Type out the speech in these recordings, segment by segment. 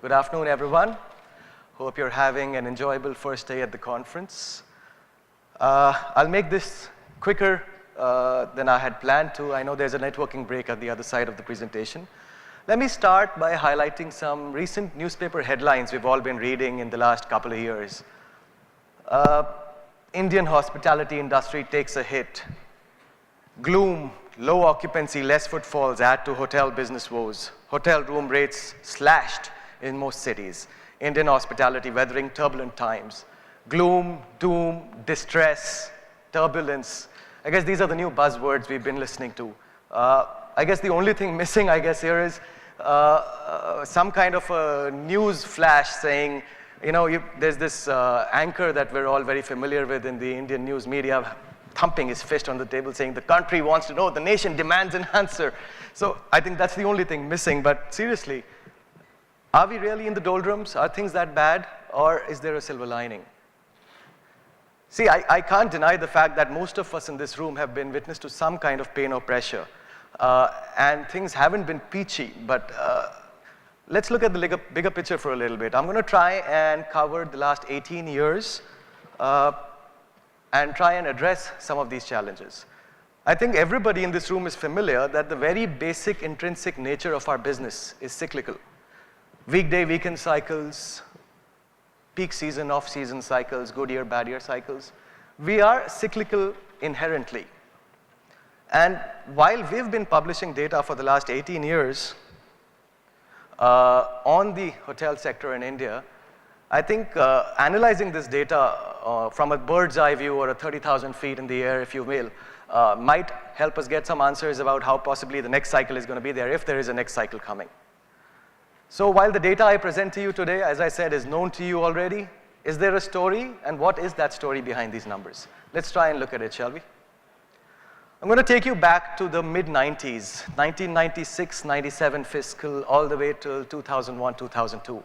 Good afternoon, everyone. Hope you're having an enjoyable first day at the conference. I'll make this quicker than I had planned to. I know there's a networking break at the other side of the presentation. Let me start by highlighting some recent newspaper headlines we've all been reading in the last couple of years. Indian hospitality industry takes a hit. Gloom, low occupancy, less footfalls add to hotel business woes. Hotel room rates slashed in most cities. Indian hospitality weathering turbulent times. Gloom, doom, distress, turbulence. I guess these are the new buzzwords we've been listening to. I guess the only thing missing, here is some kind of a news flash saying, there's this anchor that we're all very familiar with in the Indian news media, thumping his fist on the table saying, the country wants to know, the nation demands an answer. So I think that's the only thing missing, but seriously, are we really in the doldrums? Are things that bad, or is there a silver lining? See, I can't deny the fact that most of us in this room have been witness to some kind of pain or pressure, and things haven't been peachy, but let's look at the bigger picture for a little bit. I'm going to try and cover the last 18 years and try and address some of these challenges. I think everybody in this room is familiar that the very basic intrinsic nature of our business is cyclical. Weekday, weekend cycles, peak season, off-season cycles, good year, bad year cycles. We are cyclical inherently. And while we've been publishing data for the last 18 years on the hotel sector in India, I think analyzing this data from a bird's eye view or a 30,000 feet in the air, if you will, might help us get some answers about how possibly the next cycle is going to be there, if there is a next cycle coming. So while the data I present to you today, as I said, is known to you already, is there a story, and what is that story behind these numbers? Let's try and look at it, shall we? I'm going to take you back to the mid-90s, 1996, 97 fiscal, all the way till 2001, 2002.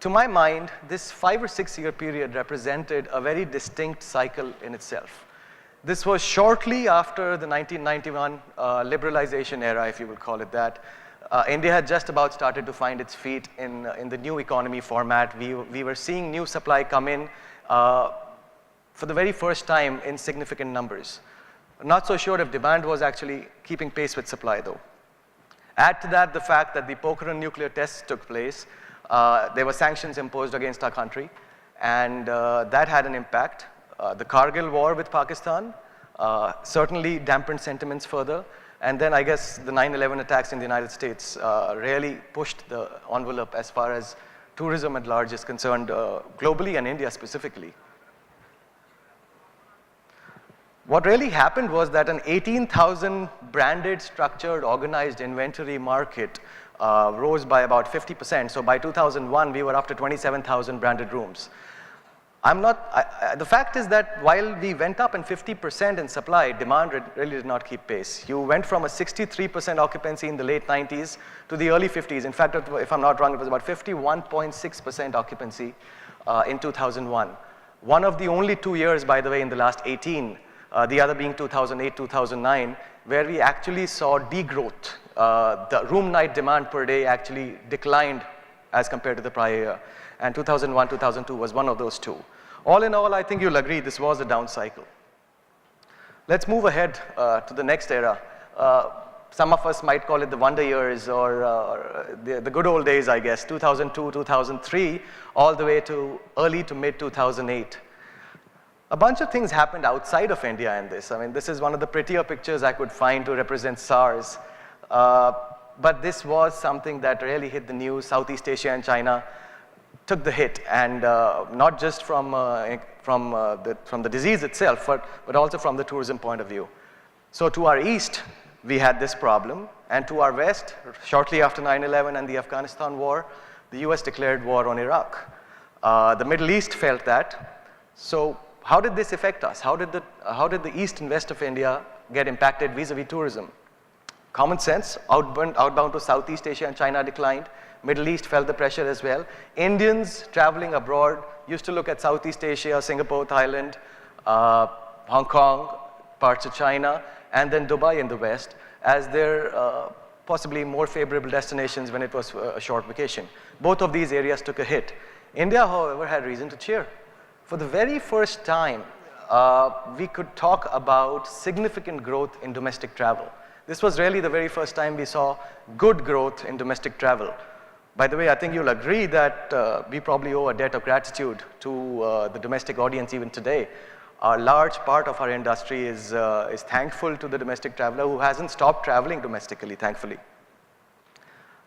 To my mind, this 5 or 6 year period represented a very distinct cycle in itself. This was shortly after the 1991 liberalization era, if you will call it that. India had just about started to find its feet in the new economy format. We were seeing new supply come in for the very first time in significant numbers. Not so sure if demand was actually keeping pace with supply, though. Add to that the fact that the Pokhran nuclear tests took place. There were sanctions imposed against our country, and that had an impact. The Kargil war with Pakistan certainly dampened sentiments further. And then I guess the 9/11 attacks in the United States really pushed the envelope as far as tourism at large is concerned, globally and India specifically. What really happened was that an 18,000 branded, structured, organized inventory market rose by about 50%. So by 2001, we were up to 27,000 branded rooms. The fact is that while we went up in 50% in supply, demand really did not keep pace. You went from a 63% occupancy in the late 90s to the early 50s. In fact, if I'm not wrong, it was about 51.6% occupancy in 2001. One of the only 2 years, by the way, in the last 18, the other being 2008, 2009, where we actually saw degrowth. The room night demand per day actually declined as compared to the prior year. And 2001, 2002 was one of those two. All in all, I think you'll agree this was a down cycle. Let's move ahead to the next era. Some of us might call it the wonder years or the good old days, I guess, 2002, 2003, all the way to early to mid 2008. A bunch of things happened outside of India in this. I mean, this is one of the prettier pictures I could find to represent SARS. But this was something that really hit the news. Southeast Asia and China took the hit, and not just from the disease itself, but also from the tourism point of view. So to our east, we had this problem, and to our west, shortly after 9/11 and the Afghanistan war, the US declared war on Iraq. The Middle East felt that. So how did this affect us? How did the east and west of India get impacted vis-a-vis tourism? Common sense, outbound to Southeast Asia and China declined. Middle East felt the pressure as well. Indians traveling abroad used to look at Southeast Asia, Singapore, Thailand, Hong Kong, parts of China, and then Dubai in the West as their possibly more favorable destinations when it was a short vacation. Both of these areas took a hit. India, however, had reason to cheer. For the very first time, we could talk about significant growth in domestic travel. This was really the very first time we saw good growth in domestic travel. By the way, I think you'll agree that we probably owe a debt of gratitude to the domestic audience even today. A large part of our industry is thankful to the domestic traveler who hasn't stopped traveling domestically, thankfully.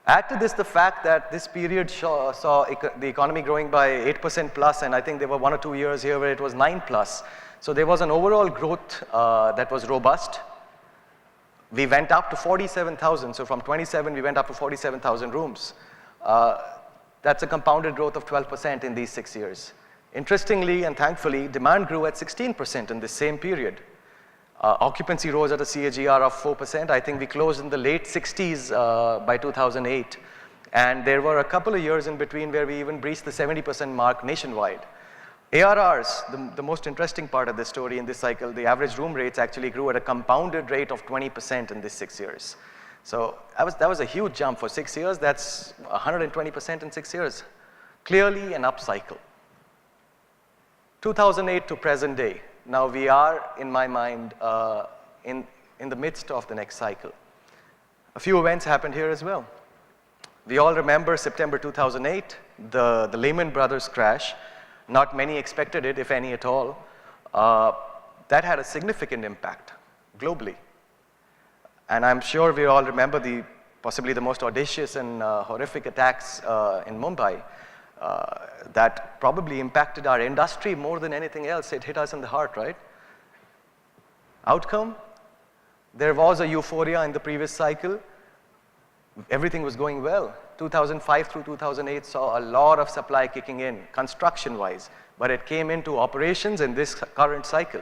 Add to this the fact that this period saw the economy growing by 8% plus, and I think there were 1 or 2 years here where it was 9 plus. So there was an overall growth that was robust. We went up to 47,000, so from 27 we went up to 47,000 rooms. That's a compounded growth of 12% in these 6 years. Interestingly and thankfully, demand grew at 16% in this same period. Occupancy rose at a CAGR of 4%. I think we closed in the late 60s by 2008. And there were a couple of years in between where we even breached the 70% mark nationwide. ARRs, the most interesting part of this story in this cycle, the average room rates actually grew at a compounded rate of 20% in these 6 years. So that was a huge jump for 6 years. That's 120% in 6 years. Clearly an upcycle. 2008 to present day. Now we are, in my mind, in the midst of the next cycle. A few events happened here as well. We all remember September 2008, the Lehman Brothers crash. Not many expected it, if any at all. That had a significant impact globally. And I'm sure we all remember possibly the most audacious and horrific attacks in Mumbai that probably impacted our industry more than anything else. It hit us in the heart, right? Outcome? There was a euphoria in the previous cycle. Everything was going well. 2005 through 2008 saw a lot of supply kicking in, construction-wise, but it came into operations in this current cycle.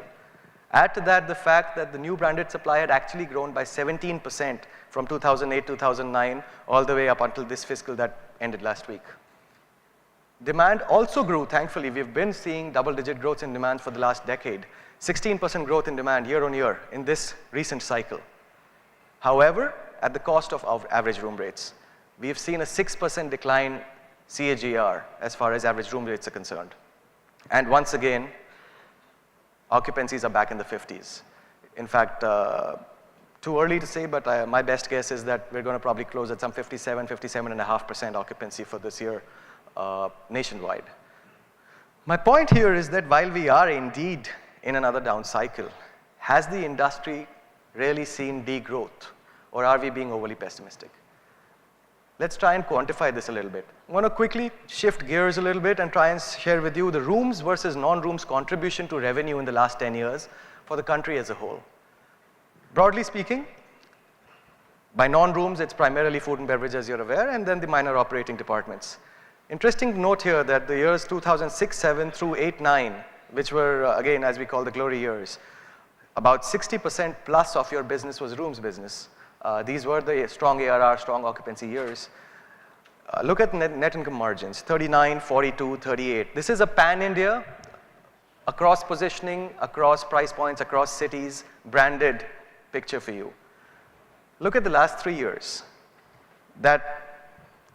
Add to that the fact that the new branded supply had actually grown by 17% from 2008, 2009, all the way up until this fiscal that ended last week. Demand also grew, thankfully. We've been seeing double-digit growth in demand for the last decade. 16% growth in demand year on year in this recent cycle. However, at the cost of our average room rates. We've seen a 6% decline CAGR as far as average room rates are concerned. And once again, occupancies are back in the 50s. In fact, too early to say, but my best guess is that we're going to probably close at some 57.5% occupancy for this year nationwide. My point here is that while we are indeed in another down cycle, has the industry really seen degrowth, or are we being overly pessimistic? Let's try and quantify this a little bit. I want to quickly shift gears a little bit and try and share with you the rooms versus non-rooms contribution to revenue in the last 10 years for the country as a whole. Broadly speaking, by non-rooms, it's primarily food and beverage, as you're aware, and then the minor operating departments. Interesting to note here that the years 2006-07 through 8-9, which were, again, as we call the glory years, about 60% plus of your business was rooms business. These were the strong ARR, strong occupancy years. Look at net income margins, 39, 42, 38. This is a pan-India, across positioning, across price points, across cities, branded picture for you. Look at the last 3 years. That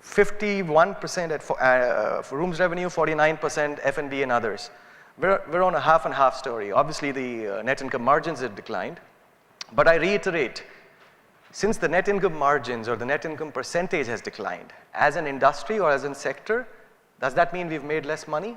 51% for rooms revenue, 49% F&B and others. We're on a half and half story. Obviously, the net income margins have declined. But I reiterate, since the net income margins or the net income percentage has declined, as an industry or as a sector, does that mean we've made less money?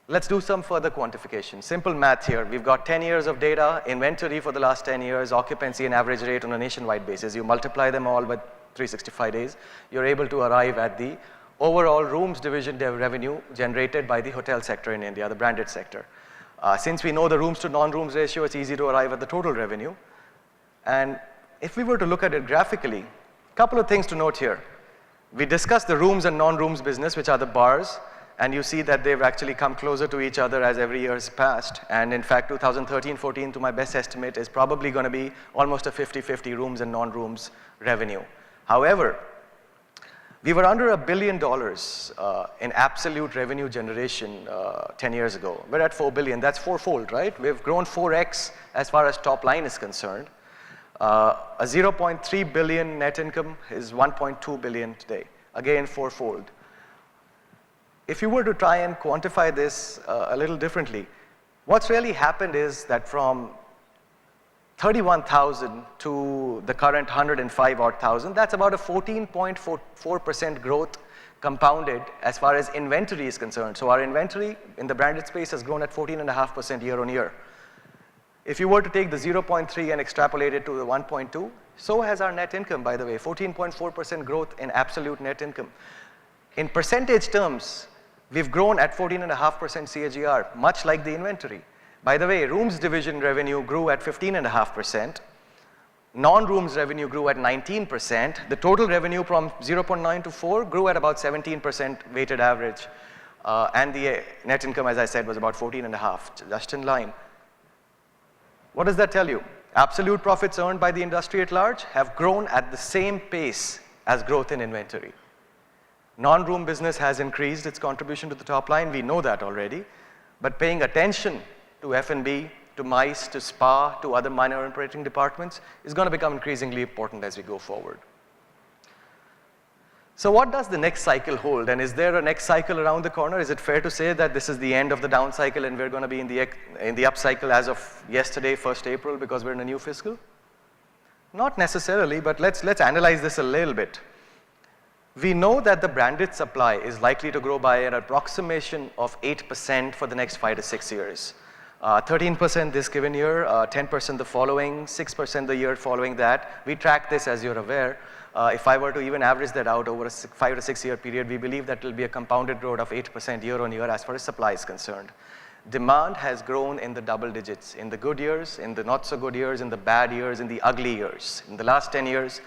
Let's do some further quantification. Simple math here. We've got 10 years of data, inventory for the last 10 years, occupancy and average rate on a nationwide basis. You multiply them all by 365 days, you're able to arrive at the overall rooms division revenue generated by the hotel sector in India, the branded sector. Since we know the rooms to non-rooms ratio, it's easy to arrive at the total revenue. And if we were to look at it graphically, a couple of things to note here. We discussed the rooms and non-rooms business, which are the bars, and you see that they've actually come closer to each other as every year has passed. And in fact, 2013-14, to my best estimate, is probably going to be almost a 50-50 rooms and non-rooms revenue. However, we were under $1 billion in absolute revenue generation 10 years ago. We're at $4 billion. That's fourfold, right? We've grown 4x as far as top line is concerned. A 0.3 billion net income is 1.2 billion today. Again, fourfold. If you were to try and quantify this a little differently, what's really happened is that from 31,000 to the current 105 odd thousand, that's about a 14.4% growth compounded as far as inventory is concerned. So our inventory in the branded space has grown at 14.5% year on year. If you were to take the 0.3 and extrapolate it to the 1.2, so has our net income, by the way, 14.4% growth in absolute net income. In percentage terms, we've grown at 14.5% CAGR, much like the inventory. By the way, rooms division revenue grew at 15.5%. Non-rooms revenue grew at 19%. The total revenue from 0.9 to 4 grew at about 17% weighted average. And the net income, as I said, was about 14.5, just in line. What does that tell you? Absolute profits earned by the industry at large have grown at the same pace as growth in inventory. Non-room business has increased its contribution to the top line. We know that already. But paying attention to F&B, to MICE, to SPA, to other minor operating departments is going to become increasingly important as we go forward. So what does the next cycle hold? And is there a next cycle around the corner? Is it fair to say that this is the end of the down cycle and we're going to be in the up cycle as of yesterday, 1st April, because we're in a new fiscal? Not necessarily, but let's analyze this a little bit. We know that the branded supply is likely to grow by an approximation of 8% for the next 5 to 6 years. 13% this given year, 10% the following, 6% the year following that. We track this, as you're aware. If I were to even average that out over a 5 to 6 year period, we believe that will be a compounded growth of 8% year on year as far as supply is concerned. Demand has grown in the double digits, in the good years, in the not so good years, in the bad years, in the ugly years. In the last 10 years,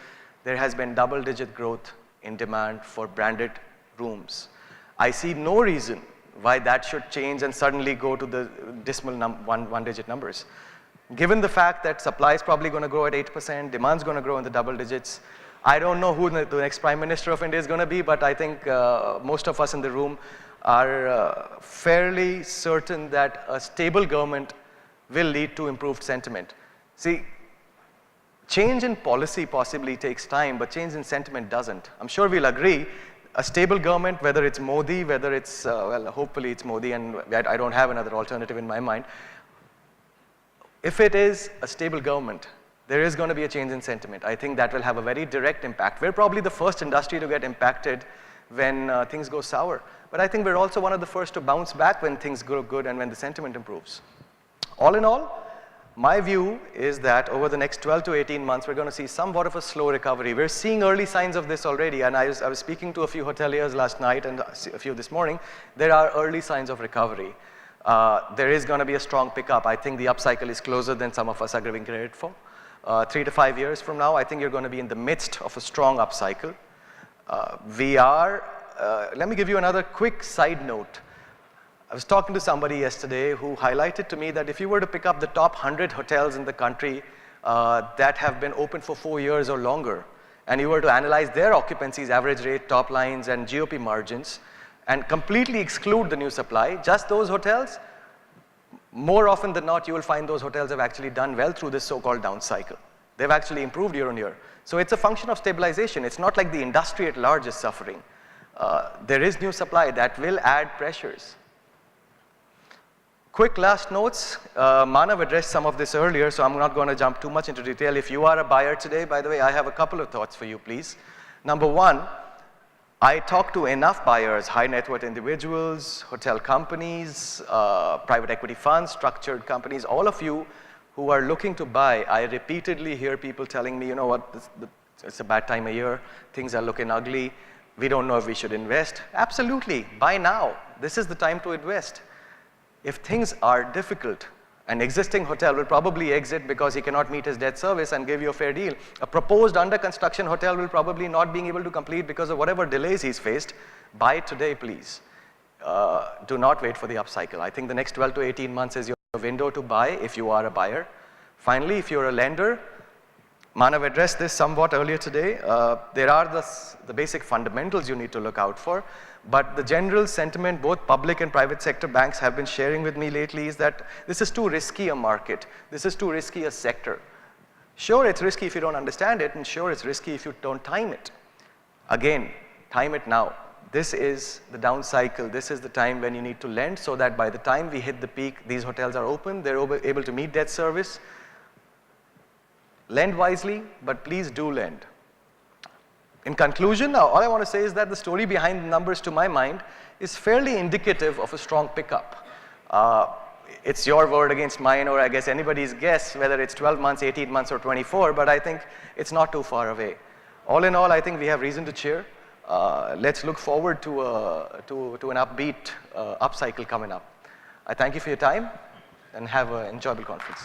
there has been double-digit growth in demand for branded rooms. I see no reason why that should change and suddenly go to the dismal one-digit numbers. Given the fact that supply is probably going to grow at 8%, demand's going to grow in the double digits, I don't know who the next Prime Minister of India is going to be, but I think most of us in the room are fairly certain that a stable government will lead to improved sentiment. See, change in policy possibly takes time, but change in sentiment doesn't. I'm sure we'll agree, a stable government, whether it's Modi, whether it's, well, hopefully it's Modi, and I don't have another alternative in my mind. If it is a stable government, there is going to be a change in sentiment. I think that will have a very direct impact. We're probably the first industry to get impacted when things go sour. But I think we're also one of the first to bounce back when things go good and when the sentiment improves. All in all, my view is that over the next 12 to 18 months, we're going to see somewhat of a slow recovery. We're seeing early signs of this already, and I was speaking to a few hoteliers last night and a few this morning. There are early signs of recovery. There is going to be a strong pickup. I think the upcycle is closer than some of us are giving credit for. 3 to 5 years from now, I think you're going to be in the midst of a strong upcycle. Let me give you another quick side note. I was talking to somebody yesterday who highlighted to me that if you were to pick up the top 100 hotels in the country that have been open for 4 years or longer, and you were to analyze their occupancies, average rate, top lines, and GOP margins, and completely exclude the new supply, just those hotels, more often than not, you will find those hotels have actually done well through this so-called down cycle. They've actually improved year on year. So it's a function of stabilization. It's not like the industry at large is suffering. There is new supply that will add pressures. Quick last notes. Manav addressed some of this earlier, so I'm not going to jump too much into detail. If you are a buyer today, by the way, I have a couple of thoughts for you, please. Number one, I talk to enough buyers, high net worth individuals, hotel companies, private equity funds, structured companies, all of you who are looking to buy. I repeatedly hear people telling me, you know what, it's a bad time of year, things are looking ugly, we don't know if we should invest. Absolutely, buy now. This is the time to invest. If things are difficult, an existing hotel will probably exit because he cannot meet his debt service and give you a fair deal. A proposed under construction hotel will probably not being able to complete because of whatever delays he's faced. Buy today, please. Do not wait for the upcycle. I think the next 12 to 18 months is your window to buy if you are a buyer. Finally, if you're a lender, Manav addressed this somewhat earlier today. There are the basic fundamentals you need to look out for. But the general sentiment both public and private sector banks have been sharing with me lately is that this is too risky a market. This is too risky a sector. Sure, it's risky if you don't understand it, and sure, it's risky if you don't time it. Again, time it now. This is the down cycle. This is the time when you need to lend so that by the time we hit the peak, these hotels are open, they're able to meet debt service. Lend wisely, but please do lend. In conclusion, all I want to say is that the story behind the numbers, to my mind, is fairly indicative of a strong pickup. It's your word against mine, or I guess anybody's guess, whether it's 12 months, 18 months, or 24, but I think it's not too far away. All in all, I think we have reason to cheer. Let's look forward to an upbeat upcycle coming up. I thank you for your time, and have an enjoyable conference.